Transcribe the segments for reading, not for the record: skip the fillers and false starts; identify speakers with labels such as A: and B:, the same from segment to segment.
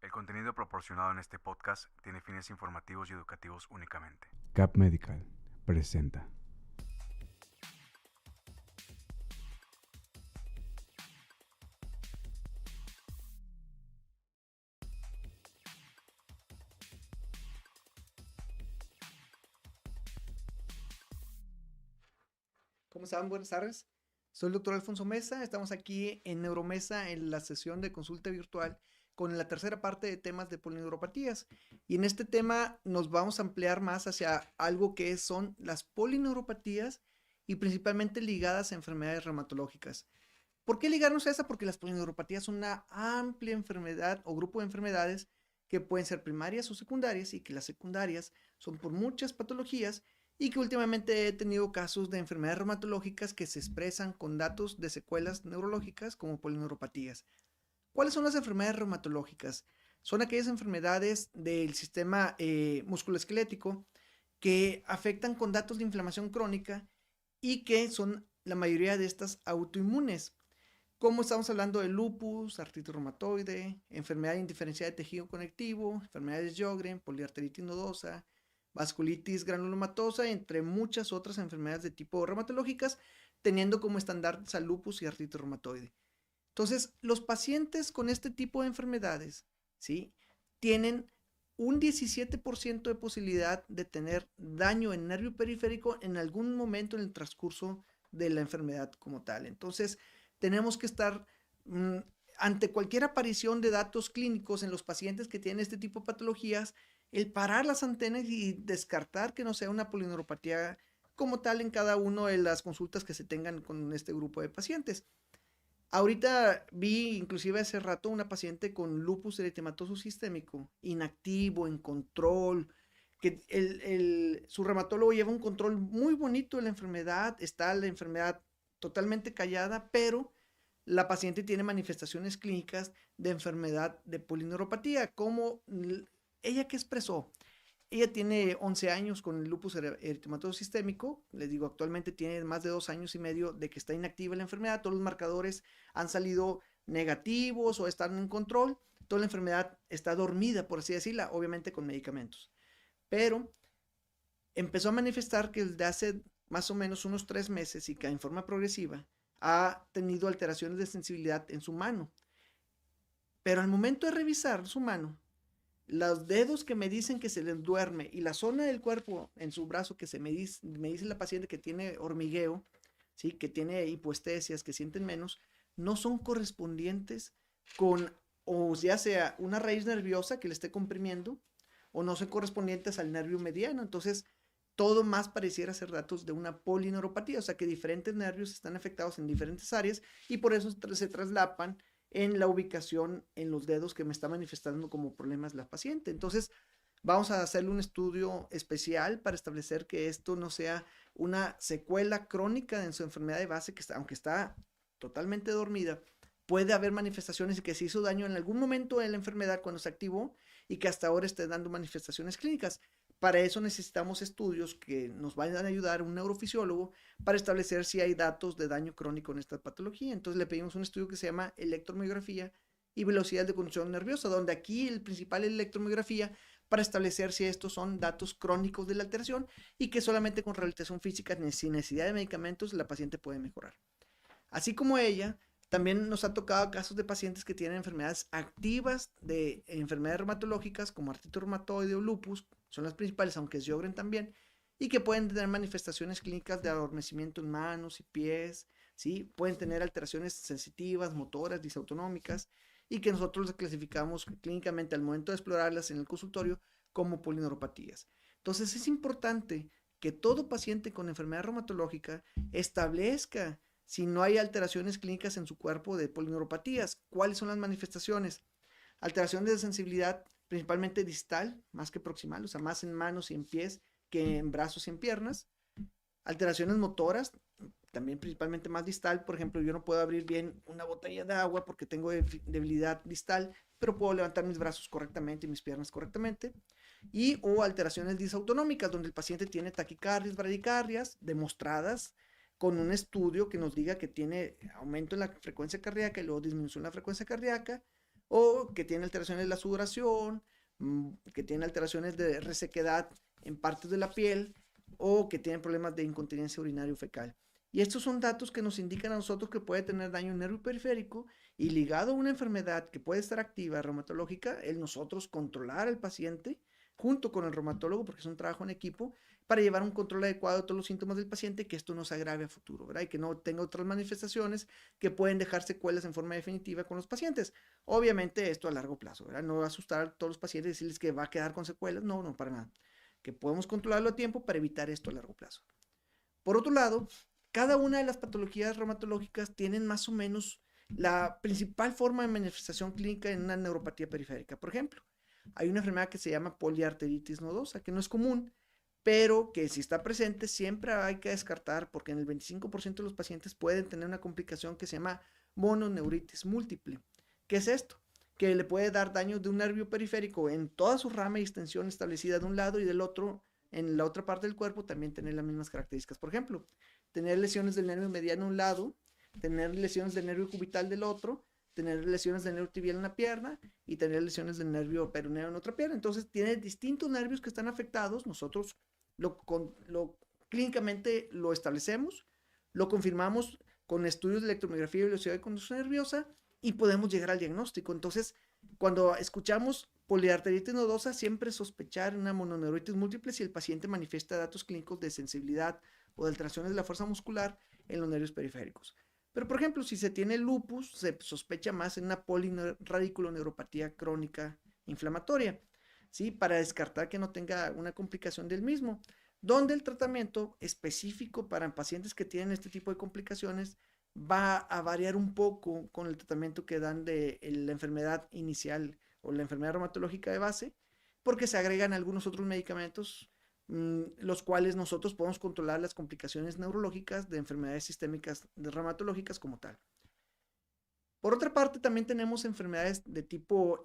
A: El contenido proporcionado en este podcast tiene fines informativos y educativos únicamente.
B: Cap Medical presenta.
C: ¿Cómo están? Buenas tardes. Soy el doctor Alfonso Mesa. Estamos aquí en Neuromesa en la sesión de consulta virtual con la tercera parte de temas de polineuropatías. Y en este tema nos vamos a ampliar más hacia algo que son las polineuropatías y principalmente ligadas a enfermedades reumatológicas. ¿Por qué ligarnos a esa? Porque las polineuropatías son una amplia enfermedad o grupo de enfermedades que pueden ser primarias o secundarias y que las secundarias son por muchas patologías y que últimamente he tenido casos de enfermedades reumatológicas que se expresan con datos de secuelas neurológicas como polineuropatías. ¿Cuáles son las enfermedades reumatológicas? Son aquellas enfermedades del sistema musculoesquelético que afectan con datos de inflamación crónica y que son la mayoría de estas autoinmunes. Como estamos hablando de lupus, artritis reumatoide, enfermedad de indiferenciada de tejido conectivo, enfermedades de Sjögren, poliarteritis nodosa, vasculitis granulomatosa, entre muchas otras enfermedades de tipo reumatológicas, teniendo como estandartes al lupus y artritis reumatoide. Entonces, los pacientes con este tipo de enfermedades, ¿sí?, tienen un 17% de posibilidad de tener daño en nervio periférico en algún momento en el transcurso de la enfermedad como tal. Entonces, tenemos que estar ante cualquier aparición de datos clínicos en los pacientes que tienen este tipo de patologías, el parar las antenas y descartar que no sea una polineuropatía como tal en cada una de las consultas que se tengan con este grupo de pacientes. Ahorita vi inclusive hace rato una paciente con lupus eritematoso sistémico, inactivo, en control, que su reumatólogo lleva un control muy bonito de la enfermedad, está la enfermedad totalmente callada, pero la paciente tiene manifestaciones clínicas de enfermedad de polineuropatía, como ella que expresó. Ella tiene 11 años con el lupus eritematoso sistémico. Les digo, actualmente tiene más de 2 años y medio de que está inactiva la enfermedad. Todos los marcadores han salido negativos o están en control. Toda la enfermedad está dormida, por así decirla, obviamente con medicamentos. Pero empezó a manifestar que desde hace más o menos unos 3 meses y que en forma progresiva ha tenido alteraciones de sensibilidad en su mano. Pero al momento de revisar su mano, los dedos que me dicen que se les duerme y la zona del cuerpo en su brazo que me dice la paciente que tiene hormigueo, ¿sí?, que tiene hipoestesias, que sienten menos, no son correspondientes con, o ya sea una raíz nerviosa que le esté comprimiendo, o no son correspondientes al nervio mediano. Entonces, todo más pareciera ser datos de una polineuropatía, o sea que diferentes nervios están afectados en diferentes áreas y por eso se traslapan en la ubicación en los dedos que me está manifestando como problemas la paciente. Entonces, vamos a hacerle un estudio especial para establecer que esto no sea una secuela crónica en su enfermedad de base, que está, aunque está totalmente dormida, puede haber manifestaciones y que se hizo daño en algún momento de la enfermedad cuando se activó y que hasta ahora esté dando manifestaciones clínicas. Para eso necesitamos estudios que nos vayan a ayudar un neurofisiólogo para establecer si hay datos de daño crónico en esta patología. Entonces le pedimos un estudio que se llama electromiografía y velocidad de conducción nerviosa, donde aquí el principal es la electromiografía para establecer si estos son datos crónicos de la alteración y que solamente con rehabilitación física, sin necesidad de medicamentos, la paciente puede mejorar. Así como ella, también nos ha tocado casos de pacientes que tienen enfermedades activas de enfermedades reumatológicas como artritis reumatoide o lupus, son las principales, aunque es Sjögren también, y que pueden tener manifestaciones clínicas de adormecimiento en manos y pies, ¿sí? Pueden tener alteraciones sensitivas, motoras, disautonómicas, y que nosotros las clasificamos clínicamente al momento de explorarlas en el consultorio como polineuropatías. Entonces es importante que todo paciente con enfermedad reumatológica establezca si no hay alteraciones clínicas en su cuerpo de polineuropatías. ¿Cuáles son las manifestaciones? Alteración de sensibilidad principalmente distal, más que proximal, o sea, más en manos y en pies que en brazos y en piernas. Alteraciones motoras, también principalmente más distal. Por ejemplo, yo no puedo abrir bien una botella de agua porque tengo debilidad distal, pero puedo levantar mis brazos correctamente y mis piernas correctamente. Y o alteraciones disautonómicas, donde el paciente tiene taquicardias, bradicardias demostradas con un estudio que nos diga que tiene aumento en la frecuencia cardíaca y luego disminución en la frecuencia cardíaca, o que tiene alteraciones de la sudoración, que tiene alteraciones de resequedad en partes de la piel, o que tienen problemas de incontinencia urinaria o fecal. Y estos son datos que nos indican a nosotros que puede tener daño nervio periférico y ligado a una enfermedad que puede estar activa, reumatológica, el nosotros controlar al paciente junto con el reumatólogo, porque es un trabajo en equipo, para llevar un control adecuado de todos los síntomas del paciente, que esto no se agrave a futuro, ¿verdad? Y que no tenga otras manifestaciones que pueden dejar secuelas en forma definitiva con los pacientes. Obviamente esto a largo plazo, ¿verdad? No va a asustar a todos los pacientes y decirles que va a quedar con secuelas, no, no, para nada. Que podemos controlarlo a tiempo para evitar esto a largo plazo. Por otro lado, cada una de las patologías reumatológicas tienen más o menos la principal forma de manifestación clínica en una neuropatía periférica. Por ejemplo, hay una enfermedad que se llama poliarteritis nodosa, que no es común, pero que si está presente siempre hay que descartar porque en el 25% de los pacientes pueden tener una complicación que se llama mononeuritis múltiple. ¿Qué es esto? Que le puede dar daño de un nervio periférico en toda su rama y extensión establecida de un lado y del otro, en la otra parte del cuerpo, también tener las mismas características. Por ejemplo, tener lesiones del nervio mediano a un lado, tener lesiones del nervio cubital del otro, tener lesiones del nervio tibial en una pierna y tener lesiones del nervio peroneo en otra pierna. Entonces, tiene distintos nervios que están afectados. Nosotros clínicamente lo establecemos, lo confirmamos con estudios de electromiografía y velocidad de conducción nerviosa y podemos llegar al diagnóstico. Entonces, cuando escuchamos poliarteritis nodosa, siempre sospechar una mononeuritis múltiple si el paciente manifiesta datos clínicos de sensibilidad o de alteraciones de la fuerza muscular en los nervios periféricos. Pero, por ejemplo, si se tiene lupus, se sospecha más en una polineuropatía crónica inflamatoria, ¿sí? Para descartar que no tenga una complicación del mismo, donde el tratamiento específico para pacientes que tienen este tipo de complicaciones va a variar un poco con el tratamiento que dan de la enfermedad inicial o la enfermedad reumatológica de base, porque se agregan algunos otros medicamentos, los cuales nosotros podemos controlar las complicaciones neurológicas de enfermedades sistémicas reumatológicas como tal. Por otra parte, también tenemos enfermedades de tipo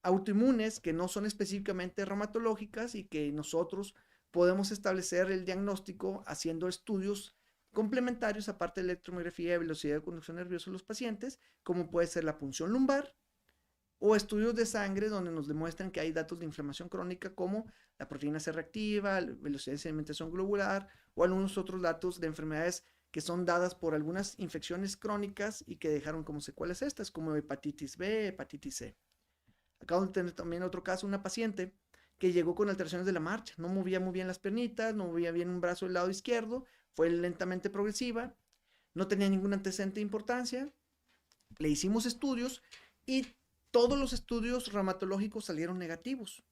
C: autoinmunes que no son específicamente reumatológicas y que nosotros podemos establecer el diagnóstico haciendo estudios complementarios aparte de electromiografía y velocidad de conducción nerviosa en los pacientes, como puede ser la punción lumbar o estudios de sangre donde nos demuestran que hay datos de inflamación crónica como la proteína C reactiva, la velocidad de sedimentación globular o algunos otros datos de enfermedades que son dadas por algunas infecciones crónicas y que dejaron como secuelas estas, como hepatitis B, hepatitis C. Acabo de tener también otro caso, una paciente que llegó con alteraciones de la marcha, no movía muy bien las piernitas, no movía bien un brazo del lado izquierdo, fue lentamente progresiva, no tenía ningún antecedente de importancia, le hicimos estudios y todos los estudios reumatológicos salieron negativos,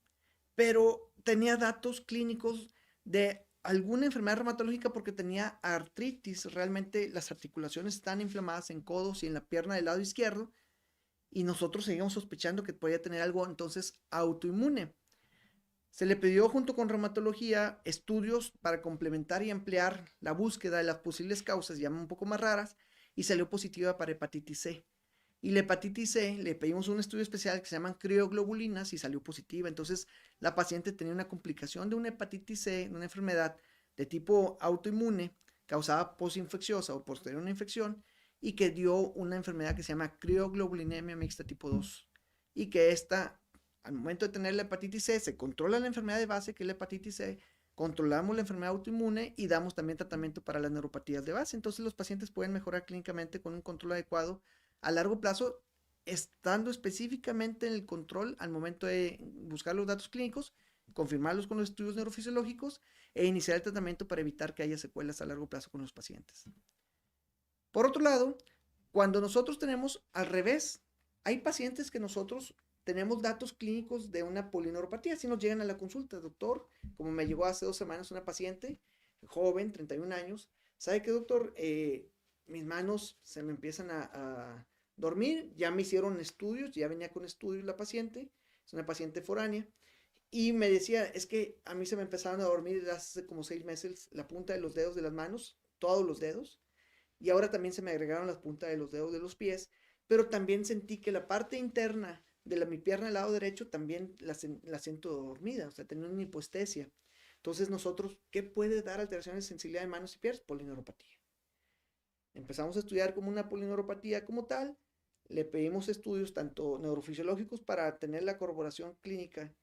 C: pero tenía datos clínicos de alguna enfermedad reumatológica porque tenía artritis, realmente las articulaciones están inflamadas en codos y en la pierna del lado izquierdo, y nosotros seguimos sospechando que podía tener algo entonces autoinmune. Se le pidió junto con reumatología estudios para complementar y ampliar la búsqueda de las posibles causas, ya un poco más raras, y salió positiva para hepatitis C. Y la hepatitis C le pedimos un estudio especial que se llaman crioglobulinas y salió positiva. Entonces la paciente tenía una complicación de una hepatitis C, una enfermedad de tipo autoinmune causada posinfecciosa o posterior a una infección y que dio una enfermedad que se llama crioglobulinemia mixta tipo 2 y que esta al momento de tener la hepatitis C, se controla la enfermedad de base, que es la hepatitis C, controlamos la enfermedad autoinmune y damos también tratamiento para las neuropatías de base. Entonces los pacientes pueden mejorar clínicamente con un control adecuado a largo plazo, estando específicamente en el control al momento de buscar los datos clínicos, confirmarlos con los estudios neurofisiológicos e iniciar el tratamiento para evitar que haya secuelas a largo plazo con los pacientes. Por otro lado, cuando nosotros tenemos al revés, hay pacientes que nosotros tenemos datos clínicos de una polineuropatía. Si nos llegan a la consulta, doctor, como me llegó hace 2 semanas una paciente, joven, 31 años, ¿sabe qué, doctor? Mis manos se me empiezan a dormir, ya me hicieron estudios, ya venía con estudios la paciente, es una paciente foránea, y me decía, es que a mí se me empezaron a dormir hace como 6 meses la punta de los dedos de las manos, todos los dedos, y ahora también se me agregaron las puntas de los dedos de los pies, pero también sentí que la parte interna de mi pierna del lado derecho también la siento dormida, o sea, tenía una hipoestesia. Entonces nosotros, ¿qué puede dar alteraciones de sensibilidad de manos y pies? Polineuropatía. Empezamos a estudiar como una polineuropatía como tal, le pedimos estudios tanto neurofisiológicos para tener la corroboración clínica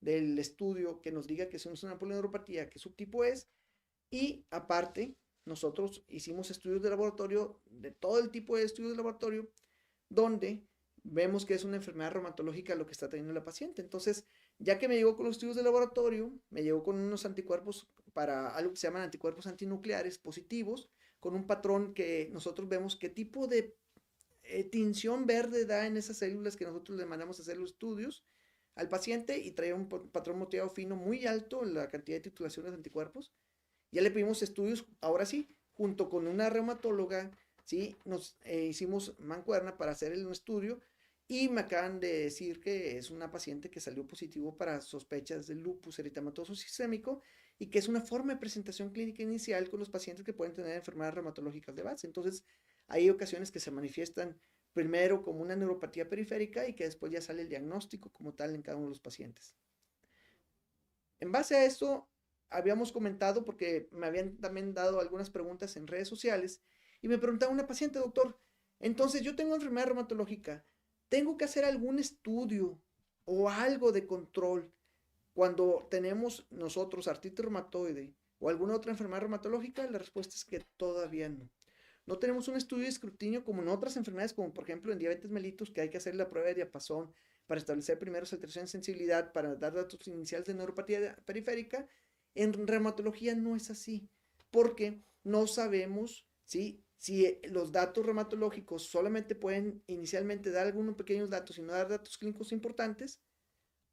C: del estudio que nos diga que es una polineuropatía, qué subtipo es, y aparte nosotros hicimos estudios de laboratorio, de todo el tipo de estudios de laboratorio, donde vemos que es una enfermedad reumatológica lo que está teniendo la paciente. Entonces, ya que me llegó con los estudios de laboratorio, me llegó con unos anticuerpos para algo que se llaman anticuerpos antinucleares positivos, con un patrón que nosotros vemos qué tipo de tinción verde da en esas células que nosotros le mandamos a hacer los estudios al paciente, y traía un patrón moteado fino muy alto en la cantidad de titulaciones de anticuerpos. Ya le pedimos estudios, ahora sí, junto con una reumatóloga, ¿sí? Nos hicimos mancuerna para hacer un estudio, y me acaban de decir que es una paciente que salió positivo para sospechas de lupus eritematoso sistémico, y que es una forma de presentación clínica inicial con los pacientes que pueden tener enfermedades reumatológicas de base. Entonces, hay ocasiones que se manifiestan primero como una neuropatía periférica y que después ya sale el diagnóstico como tal en cada uno de los pacientes. En base a eso, habíamos comentado, porque me habían también dado algunas preguntas en redes sociales, y me preguntaba una paciente: doctor, entonces yo tengo enfermedad reumatológica, ¿tengo que hacer algún estudio o algo de control cuando tenemos nosotros artritis reumatoide o alguna otra enfermedad reumatológica? La respuesta es que todavía no. No tenemos un estudio de escrutinio como en otras enfermedades, como por ejemplo en diabetes mellitus, que hay que hacer la prueba de diapasón para establecer primero alteración de sensibilidad, para dar datos iniciales de neuropatía periférica. En reumatología no es así, porque no sabemos, ¿sí?, si los datos reumatológicos solamente pueden inicialmente dar algunos pequeños datos y no dar datos clínicos importantes,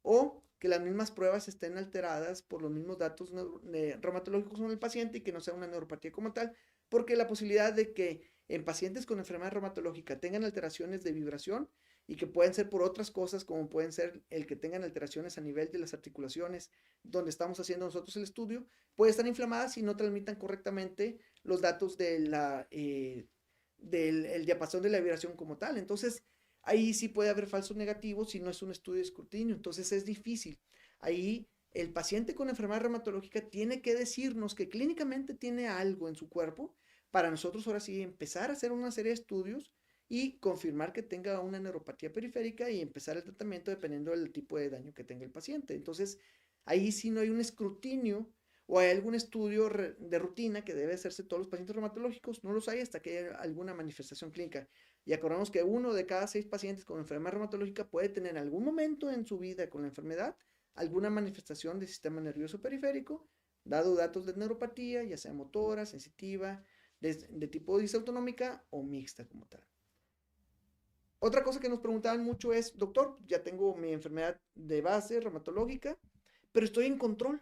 C: o que las mismas pruebas estén alteradas por los mismos datos reumatológicos en el paciente y que no sea una neuropatía como tal, porque la posibilidad de que en pacientes con enfermedad reumatológica tengan alteraciones de vibración, y que pueden ser por otras cosas, como pueden ser el que tengan alteraciones a nivel de las articulaciones donde estamos haciendo nosotros el estudio, puede estar inflamadas y no transmitan correctamente los datos del diapasón de la vibración como tal. Entonces, ahí sí puede haber falsos negativos si no es un estudio de escrutinio. Entonces, es difícil. Ahí el paciente con enfermedad reumatológica tiene que decirnos que clínicamente tiene algo en su cuerpo, para nosotros ahora sí empezar a hacer una serie de estudios y confirmar que tenga una neuropatía periférica y empezar el tratamiento dependiendo del tipo de daño que tenga el paciente. Entonces, ahí sí no hay un escrutinio o hay algún estudio de rutina que debe hacerse todos los pacientes reumatológicos. No los hay hasta que haya alguna manifestación clínica. Y acordamos que 1 de cada 6 pacientes con enfermedad reumatológica puede tener en algún momento en su vida con la enfermedad alguna manifestación del sistema nervioso periférico, dado datos de neuropatía, ya sea motora, sensitiva, de tipo disautonómica o mixta como tal. Otra cosa que nos preguntaban mucho es: doctor, ya tengo mi enfermedad de base reumatológica, pero estoy en control.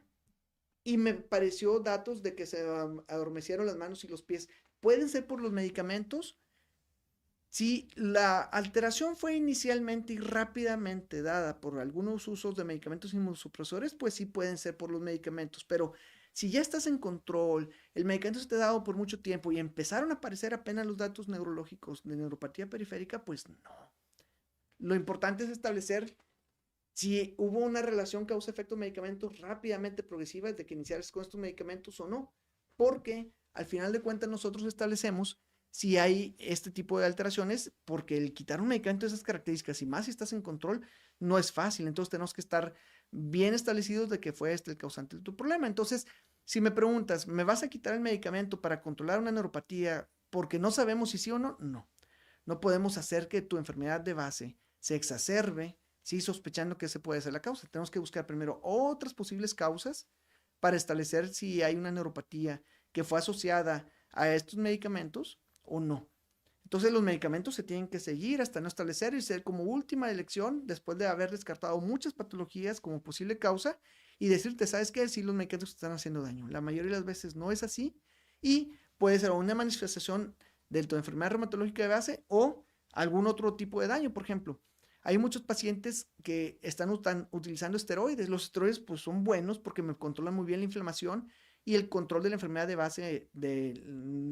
C: Y me pareció datos de que se adormecieron las manos y los pies. ¿Pueden ser por los medicamentos? Si la alteración fue inicialmente y rápidamente dada por algunos usos de medicamentos inmunosupresores, pues sí pueden ser por los medicamentos. Pero si ya estás en control, el medicamento se te ha dado por mucho tiempo y empezaron a aparecer apenas los datos neurológicos de neuropatía periférica, pues no. Lo importante es establecer si hubo una relación causa-efecto medicamentos rápidamente progresiva desde que iniciaste con estos medicamentos o no, porque al final de cuentas nosotros establecemos si hay este tipo de alteraciones, porque el quitar un medicamento de esas características, y más si estás en control, no es fácil. Entonces tenemos que estar bien establecidos de que fue este el causante de tu problema. Entonces, si me preguntas, ¿me vas a quitar el medicamento para controlar una neuropatía porque no sabemos si sí o no? No. No podemos hacer que tu enfermedad de base se exacerbe, sí, sospechando que ese puede ser la causa. Tenemos que buscar primero otras posibles causas para establecer si hay una neuropatía que fue asociada a estos medicamentos o no. Entonces los medicamentos se tienen que seguir hasta no establecer y ser como última elección después de haber descartado muchas patologías como posible causa y decirte, ¿sabes qué? Sí, los medicamentos están haciendo daño. La mayoría de las veces no es así y puede ser una manifestación de tu enfermedad reumatológica de base o algún otro tipo de daño. Por ejemplo, hay muchos pacientes que están utilizando esteroides. Los esteroides pues son buenos porque me controlan muy bien la inflamación y el control de la enfermedad de base de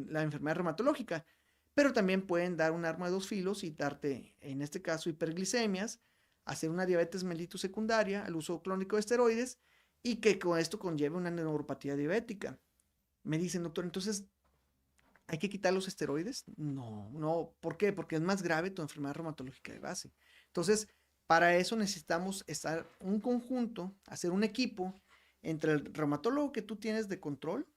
C: la enfermedad reumatológica, pero también pueden dar un arma de dos filos y darte, en este caso, hiperglicemias, hacer una diabetes mellitus secundaria al uso crónico de esteroides y que con esto conlleve una neuropatía diabética. Me dicen, doctor, entonces, ¿Hay que quitar los esteroides? No, no. ¿Por qué? Porque es más grave tu enfermedad reumatológica de base. Entonces, para eso necesitamos estar un conjunto, hacer un equipo entre el reumatólogo que tú tienes de control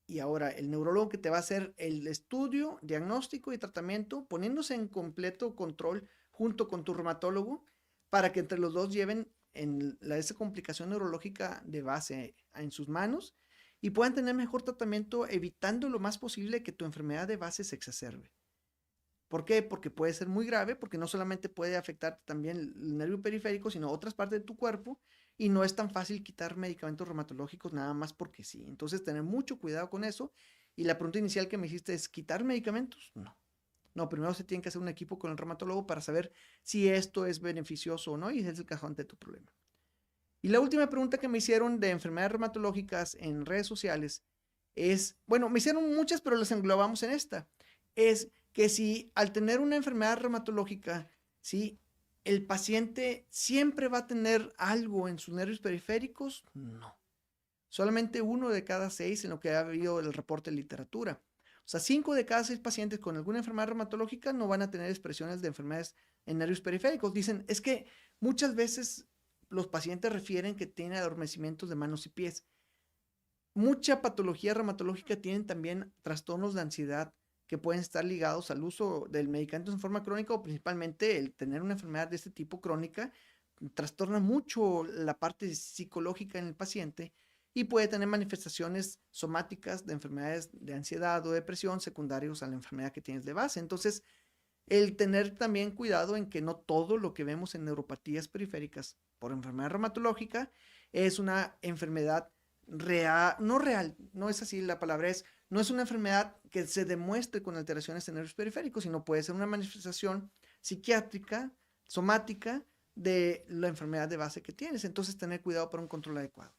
C: y ahora el neurólogo que te va a hacer el estudio, diagnóstico y tratamiento, poniéndose en completo control junto con tu reumatólogo para que entre los dos lleven esa complicación neurológica de base en sus manos y puedan tener mejor tratamiento, evitando lo más posible que tu enfermedad de base se exacerbe. ¿Por qué? Porque puede ser muy grave, porque no solamente puede afectar también el nervio periférico, sino otras partes de tu cuerpo, y no es tan fácil quitar medicamentos reumatológicos nada más porque sí. Entonces, tener mucho cuidado con eso. Y la pregunta inicial que me hiciste es, ¿quitar medicamentos? No. No, primero se tiene que hacer un equipo con el reumatólogo para saber si esto es beneficioso o no, y ese es el cajón de tu problema. Y la última pregunta que me hicieron de enfermedades reumatológicas en redes sociales es, bueno, me hicieron muchas, pero las englobamos en esta. Es que si al tener una enfermedad reumatológica, ¿sí? ¿El paciente siempre va a tener algo en sus nervios periféricos? No. Solamente 1 de cada 6 en lo que ha habido el reporte de literatura. O sea, 5 de cada 6 pacientes con alguna enfermedad reumatológica no van a tener expresiones de enfermedades en nervios periféricos. Dicen, es que muchas veces los pacientes refieren que tienen adormecimientos de manos y pies. Mucha patología reumatológica tienen también trastornos de ansiedad que pueden estar ligados al uso del medicamento en forma crónica o principalmente el tener una enfermedad de este tipo crónica trastorna mucho la parte psicológica en el paciente y puede tener manifestaciones somáticas de enfermedades de ansiedad o depresión secundarios a la enfermedad que tienes de base. Entonces, el tener también cuidado en que no todo lo que vemos en neuropatías periféricas por enfermedad reumatológica es una enfermedad real, no es así la palabra, no es una enfermedad que se demuestre con alteraciones en nervios periféricos, sino puede ser una manifestación psiquiátrica, somática de la enfermedad de base que tienes. Entonces, tener cuidado para un control adecuado.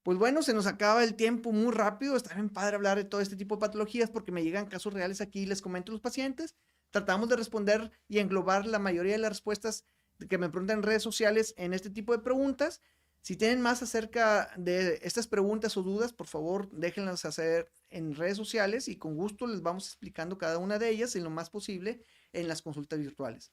C: Pues bueno, se nos acaba el tiempo muy rápido. Está bien padre hablar de todo este tipo de patologías porque me llegan casos reales aquí y les comento a los pacientes. Tratamos de responder y englobar la mayoría de las respuestas que me preguntan en redes sociales en este tipo de preguntas. Si tienen más acerca de estas preguntas o dudas, por favor, déjenlas hacer en redes sociales y con gusto les vamos explicando cada una de ellas en lo más posible en las consultas virtuales.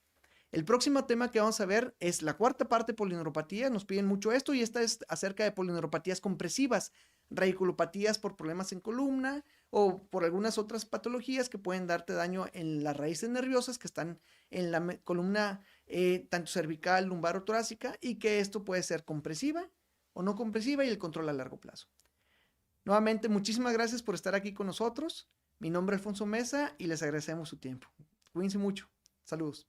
C: El próximo tema que vamos a ver es la cuarta parte de polineuropatía. Nos piden mucho esto y esta es acerca de polineuropatías compresivas, radiculopatías por problemas en columna o por algunas otras patologías que pueden darte daño en las raíces nerviosas que están en la columna tanto cervical, lumbar o torácica y que esto puede ser compresiva o no compresiva y el control a largo plazo. Nuevamente, muchísimas gracias por estar aquí con nosotros. Mi nombre es Alfonso Mesa y les agradecemos su tiempo. Cuídense mucho. Saludos.